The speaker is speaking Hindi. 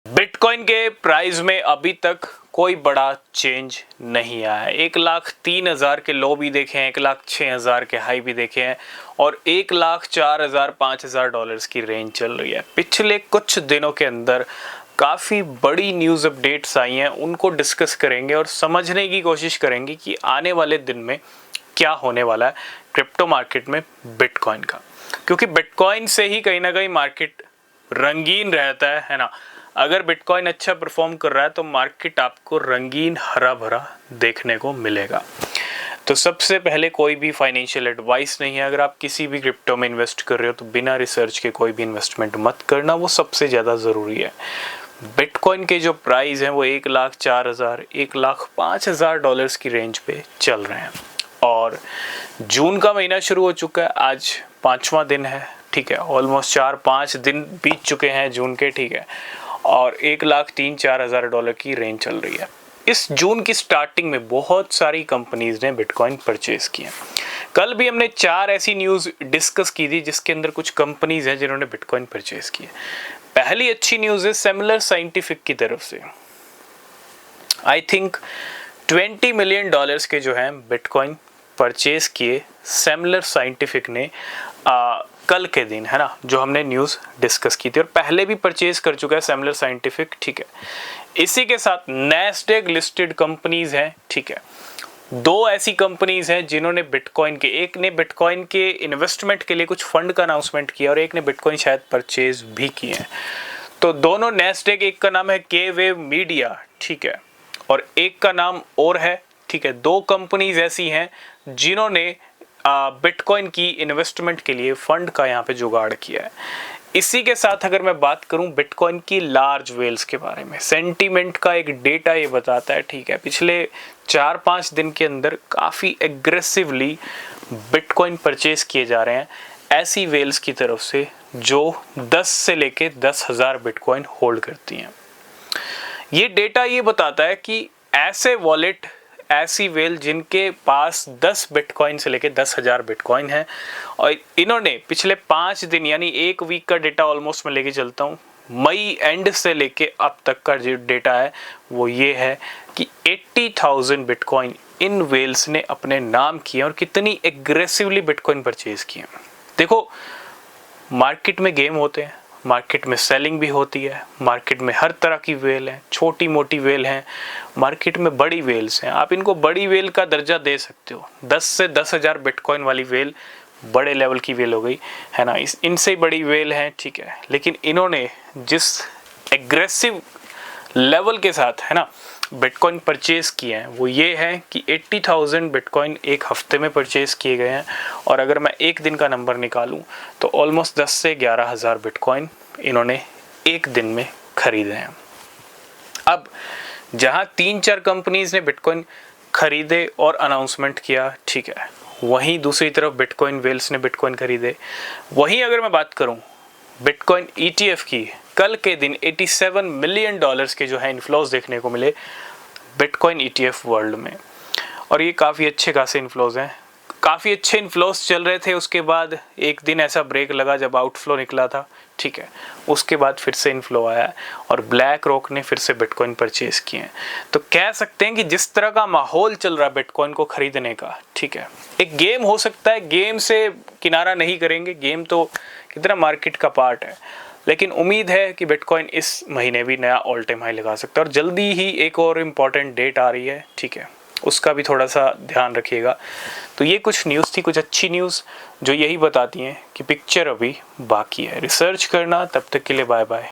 बिटकॉइन के प्राइस में अभी तक कोई बड़ा चेंज नहीं आया है। 1,03,000 के लो भी देखे हैं, 1,06,000 के हाई भी देखे हैं और 1,04,000 5,000 डॉलर्स की रेंज चल रही है। पिछले कुछ दिनों के अंदर काफ़ी बड़ी न्यूज़ अपडेट्स आई हैं, उनको डिस्कस करेंगे और समझने की कोशिश करेंगे कि आने वाले दिन में क्या होने वाला है क्रिप्टो मार्केट में बिटकॉइन का, क्योंकि बिटकॉइन से ही कहीं ना कहीं मार्केट रंगीन रहता है ना। अगर बिटकॉइन अच्छा परफॉर्म कर रहा है तो मार्केट आपको रंगीन हरा भरा देखने को मिलेगा। तो सबसे पहले कोई भी फाइनेंशियल एडवाइस नहीं है। अगर आप किसी भी क्रिप्टो में इन्वेस्ट कर रहे हो तो बिना रिसर्च के कोई भी इन्वेस्टमेंट मत करना, वो सबसे ज़्यादा ज़रूरी है। बिटकॉइन के जो प्राइस हैं वो 1,04,000 1,05,000 डॉलर्स की रेंज पे चल रहे हैं और जून का महीना शुरू हो चुका है। आज 5वां दिन है, ठीक है। ऑलमोस्ट 4-5 दिन बीत चुके हैं जून के, ठीक है। और 1,03,000-4,000 डॉलर की रेंज चल रही है। इस जून की स्टार्टिंग में बहुत सारी कंपनीज ने बिटकॉइन परचेज किए। कल भी हमने 4 ऐसी न्यूज़ डिस्कस की थी जिसके अंदर कुछ कंपनीज हैं जिन्होंने बिटकॉइन परचेज किए। पहली अच्छी न्यूज़ है सिमिलर साइंटिफिक की तरफ से। आई थिंक $20 मिलियन के जो हैं बिटकॉइन परचेज किए सिमिलर साइंटिफिक ने कल के दिन, है ना, जो हमने न्यूज़ डिस्कस की थी। और पहले भी परचेज कर चुका है सिमिलर साइंटिफिक, ठीक है। इसी के साथ नैस्डैक लिस्टेड कंपनीज हैं, ठीक है। 2 ऐसी कंपनीज हैं जिन्होंने बिटकॉइन के, एक ने बिटकॉइन के इन्वेस्टमेंट के लिए कुछ फंड का अनाउंसमेंट किया और एक ने बिटकॉइन शायद परचेज भी किए हैं। तो दोनों नैस्डैक, एक का नाम है के-वेव मीडिया, ठीक है, और एक का नाम और है, ठीक है। 2 कंपनीज ऐसी हैं जिन्होंने बिटकॉइन की इन्वेस्टमेंट के लिए फंड का यहाँ पे जुगाड़ किया है। इसी के साथ अगर मैं बात करूं बिटकॉइन की लार्ज वेल्स के बारे में, सेंटीमेंट का एक डेटा ये बताता है, ठीक है, पिछले 4-5 दिन के अंदर काफ़ी एग्रेसिवली बिटकॉइन परचेज किए जा रहे हैं ऐसी वेल्स की तरफ से जो 10 से लेके 10,000 बिटकॉइन होल्ड करती हैं। ये डेटा ये बताता है कि ऐसे वॉलेट, ऐसी वेल जिनके पास 10 बिटकॉइन से लेके 10,000 बिटकॉइन है और इन्होंने पिछले 5 दिन यानी 1 वीक का डेटा ऑलमोस्ट मैं लेके चलता हूँ, मई एंड से लेके अब तक का जो डेटा है वो ये है कि 80,000 बिटकॉइन इन वेल्स ने अपने नाम किए और कितनी एग्रेसिवली बिटकॉइन परचेज किए। देखो, मार्केट में गेम होते हैं, मार्केट में सेलिंग भी होती है, मार्केट में हर तरह की वेल है, छोटी मोटी वेल हैं, मार्केट में बड़ी वेल्स हैं। आप इनको बड़ी वेल का दर्जा दे सकते हो। 10 से 10,000 बिटकॉइन वाली वेल बड़े लेवल की वेल हो गई, है ना, इनसे बड़ी वेल है, ठीक है। लेकिन इन्होंने जिस एग्रेसिव लेवल के साथ, है ना, बिटकॉइन परचेज किए हैं वो ये है कि 80,000 बिटकॉइन एक हफ्ते में परचेज किए गए हैं और अगर मैं एक दिन का नंबर निकालूं तो ऑलमोस्ट 10 से 11,000 बिटकॉइन इन्होंने एक दिन में खरीदे हैं। अब जहां 3-4 कंपनीज ने बिटकॉइन खरीदे और अनाउंसमेंट किया, ठीक है, वहीं दूसरी तरफ बिटकॉइन वेल्स ने बिटकॉइन खरीदे। वहीं अगर मैं बात करूं बिटकॉइन ETF की, कल के दिन $87 मिलियन के जो है इन्फ्लोज देखने को मिले बिटकॉइन ETF वर्ल्ड में और ये काफ़ी अच्छे खासे इन्फ्लोज हैं। काफ़ी अच्छे इन्फ्लोज चल रहे थे, उसके बाद एक दिन ऐसा ब्रेक लगा जब आउटफ्लो निकला था, ठीक है। उसके बाद फिर से इन्फ्लो आया और ब्लैक रॉक ने फिर से बिटकॉइन परचेज किए हैं। तो कह सकते हैं कि जिस तरह का माहौल चल रहा है बिटकॉइन को खरीदने का, ठीक है, एक गेम हो सकता है, गेम से किनारा नहीं करेंगे, गेम तो कितना मार्केट का पार्ट है, लेकिन उम्मीद है कि बिटकॉइन इस महीने भी नया ऑल टाइम हाई लगा सकता है और जल्दी ही एक और इम्पॉर्टेंट डेट आ रही है, ठीक है, उसका भी थोड़ा सा ध्यान रखिएगा। तो ये कुछ न्यूज़ थी, कुछ अच्छी न्यूज़ जो यही बताती हैं कि पिक्चर अभी बाकी है। रिसर्च करना, तब तक के लिए बाय बाय।